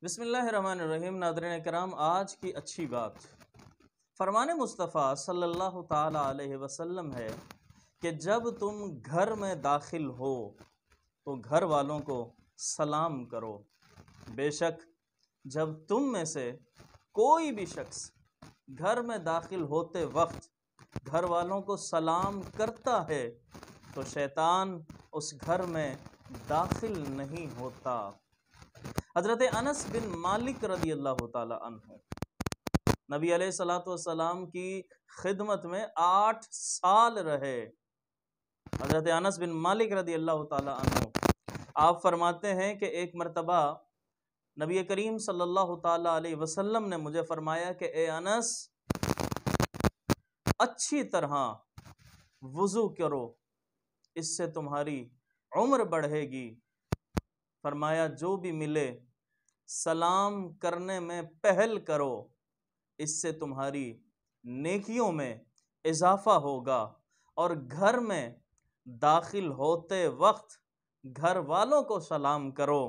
بسم اللہ الرحمن الرحیم۔ ناظرین کرام، آج کی اچھی بات فرمان مصطفیٰ صلی اللہ تعالی علیہ وسلم ہے کہ جب تم گھر میں داخل ہو تو گھر والوں کو سلام کرو۔ بے شک جب تم میں سے کوئی بھی شخص گھر میں داخل ہوتے وقت گھر والوں کو سلام کرتا ہے تو شیطان اس گھر میں داخل نہیں ہوتا۔ حضرت انس بن مالک رضی اللہ تعالی عنہ نبی علیہ السلام کی خدمت میں 8 سال رہے۔ حضرت انس بن مالک رضی اللہ تعالی عنہ آپ فرماتے ہیں کہ ایک مرتبہ نبی کریم صلی اللہ تعالی علیہ وسلم نے مجھے فرمایا کہ اے انس، اچھی طرح وضو کرو، اس سے تمہاری عمر بڑھے گی۔ فرمایا جو بھی ملے سلام کرنے میں پہل کرو، اس سے تمہاری نیکیوں میں اضافہ ہوگا، اور گھر میں داخل ہوتے وقت گھر والوں کو سلام کرو،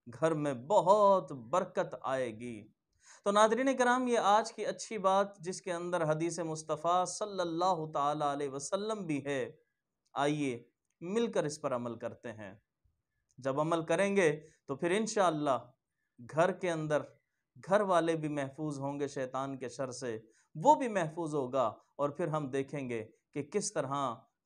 گھر میں بہت برکت آئے گی۔ تو ناظرین کرام، یہ آج کی اچھی بات جس کے اندر حدیث مصطفیٰ صلی اللہ تعالی علیہ وسلم بھی ہے، آئیے مل کر اس پر عمل کرتے ہیں۔ جب عمل کریں گے تو پھر انشاءاللہ گھر کے اندر گھر والے بھی محفوظ ہوں گے شیطان کے شر سے، وہ بھی محفوظ ہوگا، اور پھر ہم دیکھیں گے کہ کس طرح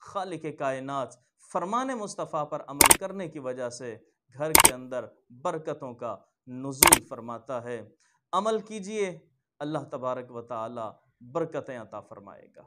خالق کائنات فرمان مصطفیٰ پر عمل کرنے کی وجہ سے گھر کے اندر برکتوں کا نزول فرماتا ہے۔ عمل کیجئے، اللہ تبارک و تعالی برکتیں عطا فرمائے گا۔